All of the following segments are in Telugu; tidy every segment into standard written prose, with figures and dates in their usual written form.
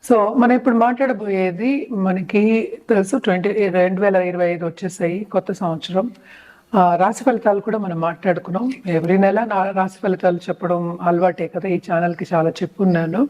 సో మనం ఇప్పుడు మాట్లాడబోయేది మనకి తెలుసు 2025 వచ్చేసాయి కొత్త సంవత్సరం. రాశి ఫలితాలు కూడా మనం మాట్లాడుకున్నాం. ఎవ్రీ నెల రాశి ఫలితాలు చెప్పడం అలవాటే కదా, ఈ ఛానల్కి చాలా చెప్పున్నాను.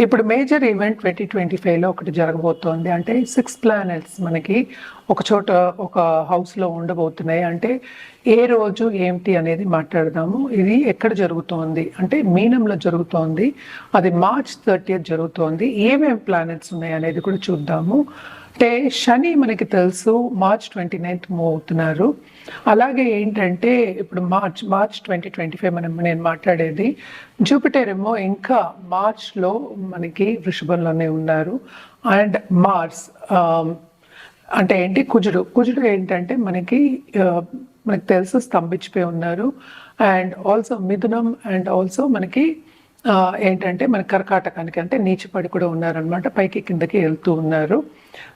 ఇప్పుడు మేజర్ ఈవెంట్ 2025లో ఒకటి జరగబోతోంది. అంటే 6 ప్లానెట్స్ మనకి ఒక చోట ఒక హౌస్లో ఉండబోతున్నాయి. అంటే ఏ రోజు ఏమిటి అనేది మాట్లాడదాము. ఇది ఎక్కడ జరుగుతోంది అంటే మీనంలో జరుగుతోంది. అది March 30th జరుగుతోంది. ఏమేమి ప్లానెట్స్ ఉన్నాయి అనేది కూడా చూద్దాము. అంటే శని మనకి తెలుసు March 29th మూవ్ అవుతున్నారు. అలాగే ఏంటంటే ఇప్పుడు మార్చ్ 2025 నేను మాట్లాడేది. జూపిటర్ ఏమో ఇంకా మార్చ్లో మనకి వృషభంలోనే ఉన్నారు. అండ్ మార్స్ అంటే ఏంటి, కుజుడు ఏంటంటే మనకి తెలుసు స్తంభించిపోయి ఉన్నారు. And also Mithunam and also మనకి ఏంటంటే మన కర్కాటకానికి అంటే నీచిపడి కూడా ఉన్నారనమాట, పైకి కిందకి వెళ్తూ ఉన్నారు.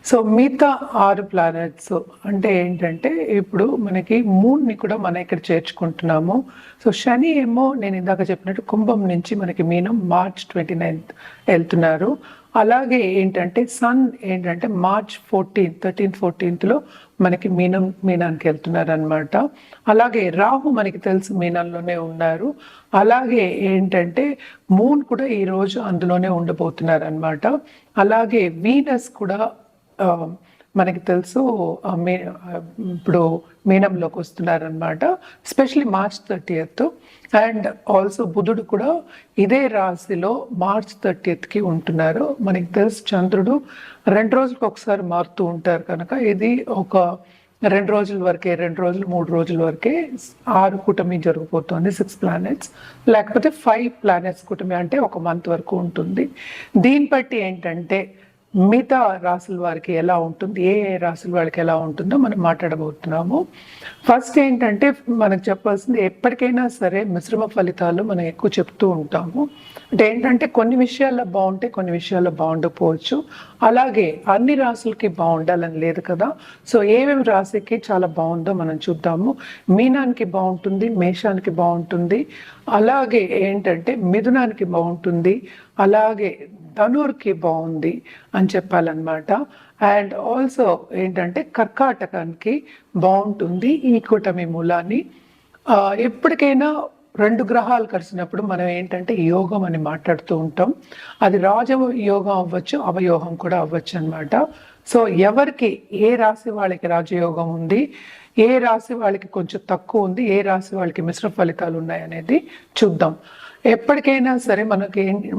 సో మిగతా 6 ప్లానెట్స్ అంటే ఏంటంటే ఇప్పుడు మనకి మూడ్ని కూడా మనం ఇక్కడ చేర్చుకుంటున్నాము. సో శని ఏమో నేను ఇందాక చెప్పినట్టు కుంభం నుంచి మనకి మీనం March 29th వెళ్తున్నారు. అలాగే ఏంటంటే సన్ ఏంటంటే March 13th మనకి మీనానికి వెళ్తున్నారు అనమాట. అలాగే రాహు మనకి తెలుసు మీనంలోనే ఉన్నారు. అలాగే ఏంటంటే మూన్ కూడా ఈరోజు అందులోనే ఉండబోతున్నారు అనమాట. అలాగే వీనస్ కూడా మనకి తెలుసు ఇప్పుడు మీనంలోకి వస్తున్నారనమాట, especially March 30th. And also బుధుడు కూడా ఇదే రాశిలో March 30th ఉంటున్నారు. మనకి తెలుసు చంద్రుడు 2 రోజులకు ఒకసారి మారుతూ ఉంటారు కనుక ఇది ఒక 2 రోజుల వరకే, 2 రోజులు 3 రోజుల వరకే 6 కూటమి జరిగిపోతుంది. 6 ప్లానెట్స్ లేకపోతే 5 ప్లానెట్స్ కూటమి అంటే ఒక మంత్ వరకు ఉంటుంది. దీన్ని బట్టి ఏంటంటే మిగతా రాసుల వారికి ఎలా ఉంటుంది, ఏ రాసుల వాళ్ళకి ఎలా ఉంటుందో మనం మాట్లాడబోతున్నాము. ఫస్ట్ ఏంటంటే మనకు చెప్పాల్సింది, ఎప్పటికైనా సరే మిశ్రమ ఫలితాలు మనం ఎక్కువ చెప్తూ ఉంటాము. అంటే ఏంటంటే కొన్ని విషయాల్లో బాగుంటే కొన్ని విషయాల్లో బాగుండకపోవచ్చు. అలాగే అన్ని రాసులకి బాగుండాలని లేదు కదా. సో ఏమేమి రాశికి చాలా బాగుందో మనం చూద్దాము. మీనానికి బాగుంటుంది, మేషానికి బాగుంటుంది, అలాగే ఏంటంటే మిథునానికి బాగుంటుంది, అలాగే ధనుర్కి బాగుంది అని చెప్పాలన్నమాట. అండ్ ఆల్సో ఏంటంటే కర్కాటకానికి బాగుంటుంది ఈ కూటమి మూలాన్ని. ఎప్పటికైనా 2 గ్రహాలు కలిసినప్పుడు మనం ఏంటంటే యోగం అని మాట్లాడుతూ ఉంటాం. అది రాజయోగం అవ్వచ్చు, అవయోగం కూడా అవ్వచ్చు అనమాట. సో ఎవరికి ఏ రాశి వాళ్ళకి రాజయోగం ఉంది, ఏ రాశి వాళ్ళకి కొంచెం తక్కువ ఉంది, ఏ రాశి వాళ్ళకి మిశ్రమ ఫలితాలు ఉన్నాయి అనేది చూద్దాం. ఎప్పటికైనా సరే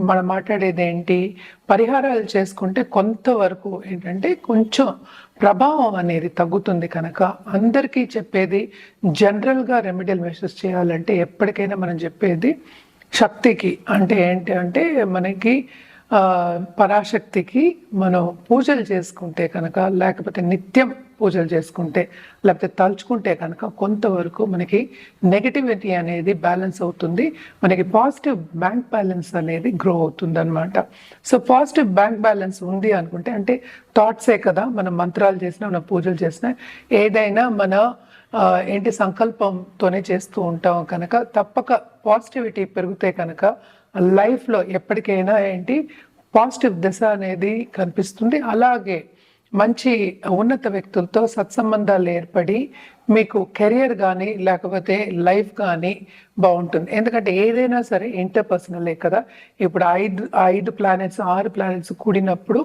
మనం మాట్లాడేది ఏంటి, పరిహారాలు చేసుకుంటే కొంతవరకు ఏంటంటే కొంచెం ప్రభావం అనేది తగ్గుతుంది కనుక అందరికీ చెప్పేది జనరల్గా రెమెడియల్ మెషర్స్ చేయాలంటే ఎప్పటికైనా మనం చెప్పేది శక్తికి. అంటే ఏంటి అంటే మనకి పరాశక్తికి మనం పూజలు చేసుకుంటే కనుక, లేకపోతే నిత్యం పూజలు చేసుకుంటే, లేకపోతే తలుచుకుంటే కనుక కొంతవరకు మనకి నెగటివిటీ అనేది బ్యాలెన్స్ అవుతుంది, మనకి పాజిటివ్ బ్యాంక్ బ్యాలెన్స్ అనేది గ్రో అవుతుంది అనమాట. సో పాజిటివ్ బ్యాంక్ బ్యాలెన్స్ ఉంది అనుకుంటే అంటే థాట్సే కదా, మనం మంత్రాలు చేసినా మనం పూజలు చేసినా ఏదైనా మన ఏంటి సంకల్పంతోనే చేస్తూ ఉంటాం కనుక తప్పక పాజిటివిటీ పెరిగితే కనుక లైఫ్లో ఎప్పటికైనా ఏంటి పాజిటివ్ దశ అనేది కనిపిస్తుంది. అలాగే మంచి ఉన్నత వ్యక్తులతో సత్సంబంధాలు ఏర్పడి మీకు కెరియర్ కానీ లేకపోతే లైఫ్ కానీ బాగుంటుంది. ఎందుకంటే ఏదైనా సరే ఇంటర్పర్సనలే కదా. ఇప్పుడు 5 ప్లానెట్స్ 6 ప్లానెట్స్ కూడినప్పుడు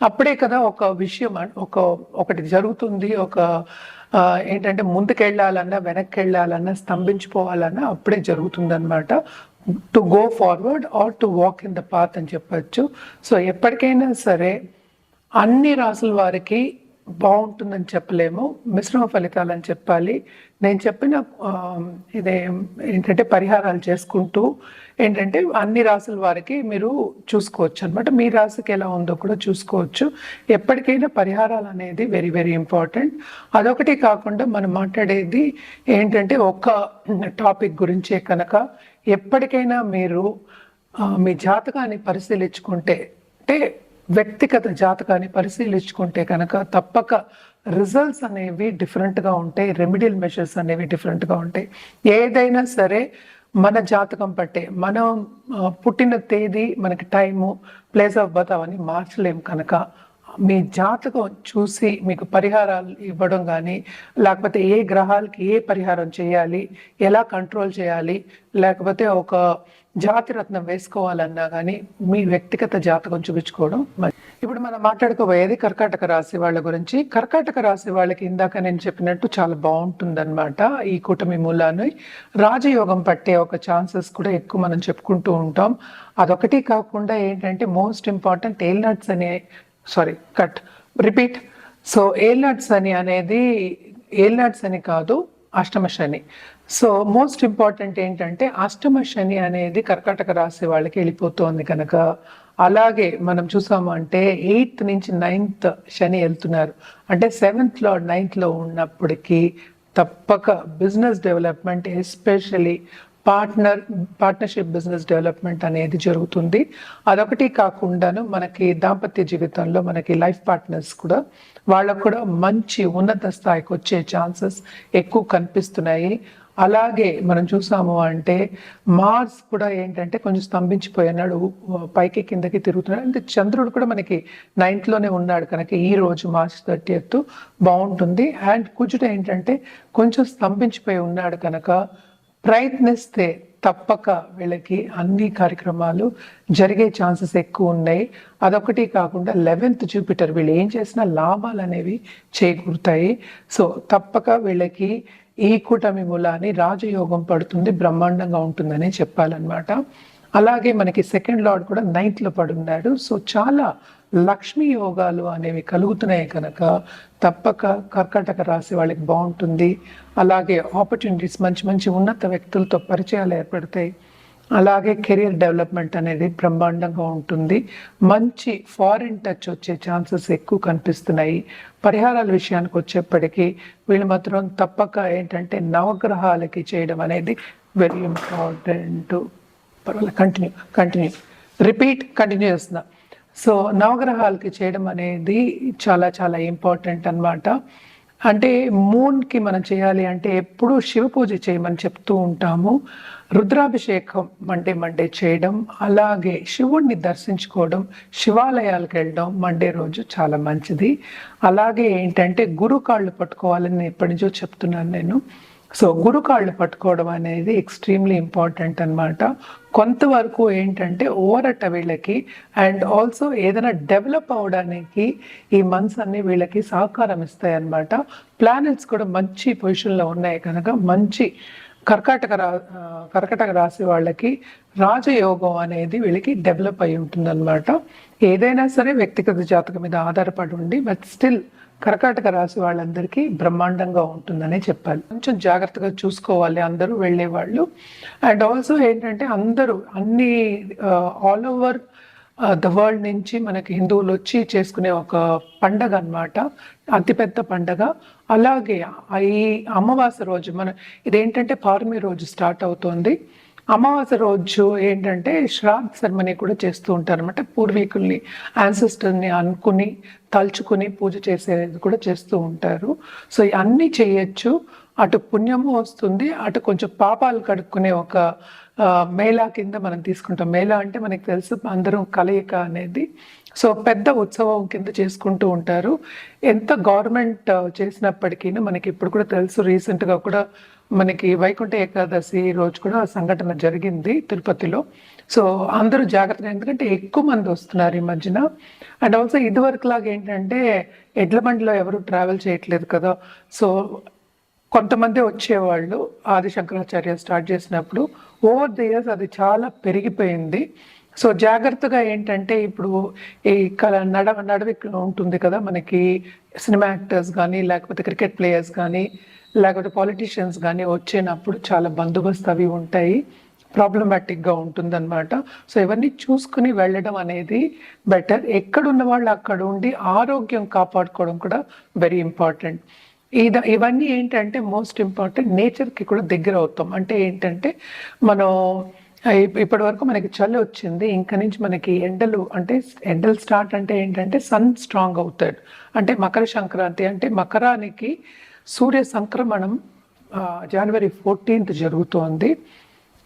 అప్పుడే కదా ఒక విషయం ఒకటి జరుగుతుంది. ఏంటంటే ముందుకెళ్ళాలన్నా వెనక్కి వెళ్ళాలన్నా స్తంభించిపోవాలన్నా అప్పుడే జరుగుతుందన్నమాట. To go forward are to walk in the path అని చెప్పచ్చు. సో ఎప్పటికైనా సరే అన్ని రాసుల వారికి బాగుంటుందని చెప్పలేము, మిశ్రమ ఫలితాలు అని చెప్పాలి. నేను చెప్పిన ఇదే ఏంటంటే పరిహారాలు చేసుకుంటూ ఏంటంటే అన్ని రాసుల వారికి మీరు చూసుకోవచ్చు అనమాట. మీ రాశికి ఎలా ఉందో కూడా చూసుకోవచ్చు. ఎప్పటికైనా పరిహారాలు అనేది వెరీ వెరీ ఇంపార్టెంట్. అదొకటి కాకుండా మనం మాట్లాడేది ఏంటంటే ఒక టాపిక్ గురించే కనుక ఎప్పటికైనా మీరు మీ జాతకాన్ని పరిశీలించుకుంటే, అంటే వ్యక్తిగత జాతకాన్ని పరిశీలించుకుంటే కనుక తప్పక రిజల్ట్స్ అనేవి డిఫరెంట్గా ఉంటాయి, రెమెడియల్ మెషర్స్ అనేవి డిఫరెంట్గా ఉంటాయి. ఏదైనా సరే మన జాతకం పట్టే మనం పుట్టిన తేదీ, మనకి టైము, ప్లేస్ ఆఫ్ బర్త్ అవన్నీ మార్చలేం కనుక మీ జాతకం చూసి మీకు పరిహారాలు ఇవ్వడం కానీ, లేకపోతే ఏ గ్రహాలకి ఏ పరిహారం చేయాలి, ఎలా కంట్రోల్ చేయాలి, లేకపోతే ఒక జాతిరత్నం వేసుకోవాలన్నా కానీ మీ వ్యక్తిగత జాతకం చూపించుకోవడం. ఇప్పుడు మనం మాట్లాడుకోబోయేది కర్కాటక రాశి వాళ్ళ గురించి. కర్కాటక రాశి వాళ్ళకి ఇందాక నేను చెప్పినట్టు చాలా బాగుంటుందన్నమాట. ఈ కూటమి మూలాన్ని రాజయోగం పట్టే ఒక ఛాన్సెస్ కూడా ఎక్కువ మనం చెప్పుకుంటూ ఉంటాం. అదొకటి కాకుండా ఏంటంటే మోస్ట్ ఇంపార్టెంట్ ఏల్నట్స్ అనే రిపీట్. సో ఏల్నట్స్ అనేది ఏల్నట్స్ అని కాదు, అష్టమ శని. సో మోస్ట్ ఇంపార్టెంట్ ఏంటంటే అష్టమ శని అనేది కర్కాటక రాశి వాళ్ళకి వెళ్ళిపోతుంది కనుక, అలాగే మనం చూసాము అంటే 8th నుంచి 9th శని వెళ్తున్నారు. అంటే 7th లార్డ్ 9th లో ఉన్నప్పటికీ తప్పక business development, especially partnership business development అనేది జరుగుతుంది. అదొకటి కాకుండాను మనకి దాంపత్య జీవితంలో మనకి లైఫ్ పార్ట్నర్స్ కూడా వాళ్ళకు కూడా మంచి ఉన్నత స్థాయికి వచ్చే ఛాన్సెస్ ఎక్కువ కనిపిస్తున్నాయి. అలాగే మనం చూసాము అంటే మార్స్ కూడా ఏంటంటే కొంచెం స్తంభించిపోయినాడు, పైకి కిందకి తిరుగుతున్నాడు. అంటే చంద్రుడు కూడా మనకి 9th లోనే ఉన్నాడు కనుక ఈ రోజు మార్చ్ 30th బాగుంటుంది. అండ్ కుజుడు ఏంటంటే కొంచెం స్తంభించిపోయి ఉన్నాడు కనుక ప్రయత్నిస్తే తప్పక వీళ్ళకి అన్ని కార్యక్రమాలు జరిగే ఛాన్సెస్ ఎక్కువ ఉన్నాయి. అదొకటి కాకుండా 11th జూపిటర్ వీళ్ళు ఏం చేసినా లాభాలు అనేవి చేకూరుతాయి. సో తప్పక వీళ్ళకి ఈ కూటమి మూలాన్ని రాజయోగం పడుతుంది, బ్రహ్మాండంగా ఉంటుందని చెప్పాలన్నమాట. అలాగే మనకి 2nd లార్డ్ కూడా 9th లో పడున్నాడు. సో చాలా లక్ష్మీ యోగాలు అనేవి కలుగుతున్నాయి కనుక తప్పక కర్కాటక రాశి వాళ్ళకి బాగుంటుంది. అలాగే ఆపర్చునిటీస్, మంచి మంచి ఉన్నత వ్యక్తులతో పరిచయాలు ఏర్పడతాయి. అలాగే కెరియర్ డెవలప్మెంట్ అనేది బ్రహ్మాండంగా ఉంటుంది. మంచి ఫారిన్ టచ్ వచ్చే ఛాన్సెస్ ఎక్కువ కనిపిస్తున్నాయి. పరిహారాల విషయానికి వచ్చేప్పటికీ వీళ్ళు మాత్రం తప్పక ఏంటంటే నవగ్రహాలకి చేయడం అనేది వెరీ ఇంపార్టెంట్. పర్వాలేదు, కంటిన్యూ చేస్తున్నా. సో నవగ్రహాలకి చేయడం అనేది చాలా చాలా ఇంపార్టెంట్ అన్నమాట. అంటే మూన్కి మనం చేయాలి అంటే ఎప్పుడూ శివ పూజ చేయమని చెప్తూ ఉంటాము. రుద్రాభిషేకం మండే చేయడం, అలాగే శివుణ్ణి దర్శించుకోవడం, శివాలయాలకు వెళ్ళడం మండే రోజు చాలా మంచిది. అలాగే ఏంటంటే గురు కాళ్ళు పట్టుకోవాలని ఎప్పటి నుంచో చెప్తున్నాను నేను. సో గురు కాళ్ళు పట్టుకోవడం అనేది ఎక్స్ట్రీమ్లీ ఇంపార్టెంట్ అన్నమాట. కొంతవరకు ఏంటంటే ఓరట వీళ్ళకి అండ్ ఆల్సో ఏదైనా డెవలప్ అవడానికి ఈ మంత్స్ అన్ని వీళ్ళకి సహకారం ఇస్తాయి అన్నమాట. ప్లానెట్స్ కూడా మంచి పొజిషన్లో ఉన్నాయి కనుక మంచి కర్కాటక రాశి వాళ్ళకి రాజయోగం అనేది వీళ్ళకి డెవలప్ అయి ఉంటుందన్నమాట. ఏదైనా సరే వ్యక్తిగత జాతకం మీద ఆధారపడి ఉండి, బట్ స్టిల్ కర్కాటక రాశి వాళ్ళందరికీ బ్రహ్మాండంగా ఉంటుందనే చెప్పాలి. కొంచెం జాగ్రత్తగా చూసుకోవాలి అందరూ వెళ్ళేవాళ్ళు. అండ్ ఆల్సో ఏంటంటే అందరూ అన్ని ఆల్ ఓవర్ ద వరల్డ్ నుంచి మనకి హిందువులు వచ్చి చేసుకునే ఒక పండగ అన్నమాట, అతిపెద్ద పండగ. అలాగే ఈ అమావాస్య రోజు ఇదేంటంటే పౌర్ణమి రోజు స్టార్ట్ అవుతుంది. అమావాస్య రోజు ఏంటంటే శ్రాద్ధ సెరమనీ కూడా చేస్తూ ఉంటారు అనమాట. పూర్వీకుల్ని, యాన్సిస్టర్ని అనుకుని తలుచుకుని పూజ చేసేది కూడా చేస్తూ ఉంటారు. సో అన్నీ చేయొచ్చు. అటు పుణ్యము వస్తుంది, అటు కొంచెం పాపాలు కడుక్కునే ఒక మేళా కింద మనం తీసుకుంటాం. మేళా అంటే మనకి తెలుసు అందరం కలయిక అనేది. సో పెద్ద ఉత్సవం కింద చేసుకుంటూ ఉంటారు. ఎంత గవర్నమెంట్ చేసినప్పటికీ మనకి ఇప్పుడు కూడా తెలుసు, రీసెంట్గా కూడా మనకి వైకుంఠ ఏకాదశి రోజు కూడా సంఘటన జరిగింది తిరుపతిలో. సో అందరూ జాగ్రత్తగా, ఎందుకంటే ఎక్కువ మంది వస్తున్నారు ఈ మధ్యన. అండ్ ఆల్సో ఇదివరకు లాగా ఏంటంటే ఎడ్ల బండిలో ఎవరు ట్రావెల్ చేయట్లేదు కదా. సో కొంతమంది వచ్చేవాళ్ళు ఆది శంకరాచార్య స్టార్ట్ చేసినప్పుడు. ఓవర్ ది ఇయర్స్ అది చాలా పెరిగిపోయింది. సో జాగ్రత్తగా ఏంటంటే ఇప్పుడు ఈ నడవి ఉంటుంది కదా మనకి, సినిమా యాక్టర్స్ కానీ లేకపోతే క్రికెట్ ప్లేయర్స్ కానీ లేకపోతే పాలిటీషియన్స్ కానీ వచ్చినప్పుడు చాలా బందోబస్తు అవి ఉంటాయి, ప్రాబ్లమాటిక్గా ఉంటుందన్నమాట. సో ఇవన్నీ చూసుకుని వెళ్ళడం అనేది బెటర్. ఎక్కడున్న వాళ్ళు అక్కడ ఉండి ఆరోగ్యం కాపాడుకోవడం కూడా వెరీ ఇంపార్టెంట్. ఇవన్నీ ఏంటంటే మోస్ట్ ఇంపార్టెంట్, నేచర్కి కూడా దగ్గర అవుతాం. అంటే ఏంటంటే మనం ఇప్పటి వరకు మనకి చలి వచ్చింది, ఇంకా నుంచి మనకి ఎండలు స్టార్ట్ అంటే ఏంటంటే సన్ స్ట్రాంగ్ అవుతాడు. అంటే మకర సంక్రాంతి అంటే మకరానికి సూర్య సంక్రమణం January 14th జరుగుతోంది.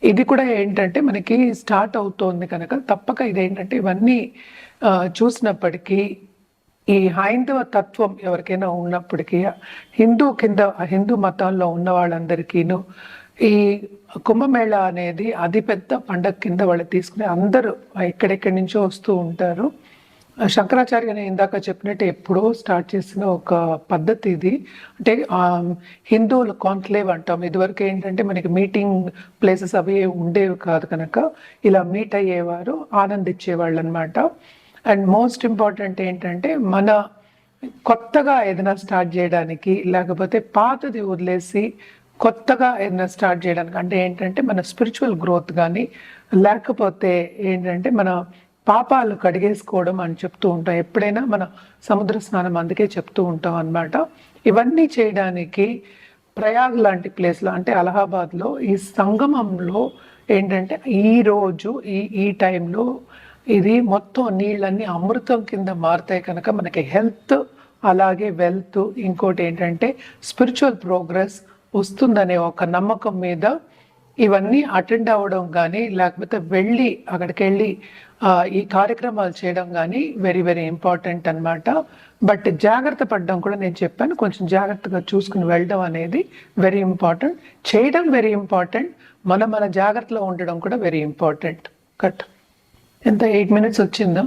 ఇది కూడా ఏంటంటే మనకి స్టార్ట్ అవుతోంది కనుక తప్పక ఇదేంటంటే ఇవన్నీ చూసినప్పటికీ ఈ హైందవ తత్వం ఎవరికైనా ఉన్నప్పటికీ హిందూ మతాల్లో ఉన్న వాళ్ళందరికీను ఈ కుంభమేళా అనేది అతి పెద్ద పండగ కింద వాళ్ళు తీసుకుని అందరూ ఎక్కడెక్కడి నుంచో వస్తూ ఉంటారు. శంకరాచార్య నేను ఇందాక చెప్పినట్టు ఎప్పుడో స్టార్ట్ చేసిన ఒక పద్ధతి ఇది. అంటే హిందువుల కాన్క్లేవ్ అంటాం. ఇదివరకు ఏంటంటే మనకి మీటింగ్ ప్లేసెస్ అవి ఉండేవి కాదు కనుక ఇలా మీట్ అయ్యేవారు, ఆనందించేవాళ్ళు అనమాట. అండ్ మోస్ట్ ఇంపార్టెంట్ ఏంటంటే మన కొత్తగా ఏదైనా స్టార్ట్ చేయడానికి, లేకపోతే పాతది వదిలేసి కొత్తగా ఏదైనా స్టార్ట్ చేయడానికి, అంటే ఏంటంటే మన స్పిరిచువల్ గ్రోత్ కానీ, లేకపోతే ఏంటంటే మన పాపాలు కడిగేసుకోవడం అని చెప్తూ ఉంటాం. ఎప్పుడైనా మన సముద్ర స్నానం అందుకే చెప్తూ ఉంటాం అన్నమాట. ఇవన్నీ చేయడానికి ప్రయాగ్ లాంటి ప్లేస్లో, అంటే అలహాబాద్లో ఈ సంగమంలో ఏంటంటే ఈరోజు ఈ టైంలో ఇది మొత్తం నీళ్ళన్నీ అమృతం కింద మారుతాయి కనుక మనకి హెల్త్, అలాగే వెల్త్, ఇంకోటి ఏంటంటే స్పిరిచువల్ ప్రోగ్రెస్ వస్తుందనే ఒక నమ్మకం మీద ఇవన్నీ అటెండ్ అవ్వడం కానీ, లేకపోతే అక్కడికి వెళ్ళి ఈ కార్యక్రమాలు చేయడం కానీ వెరీ వెరీ ఇంపార్టెంట్ అనమాట. బట్ జాగ్రత్త పడడం కూడా నేను చెప్పాను, కొంచెం జాగ్రత్తగా చూసుకుని వెళ్ళడం అనేది వెరీ ఇంపార్టెంట్. చేయడం వెరీ ఇంపార్టెంట్, మన జాగ్రత్తలో ఉండడం కూడా వెరీ ఇంపార్టెంట్. కట్ ఎంత 8 minutes వచ్చిందా?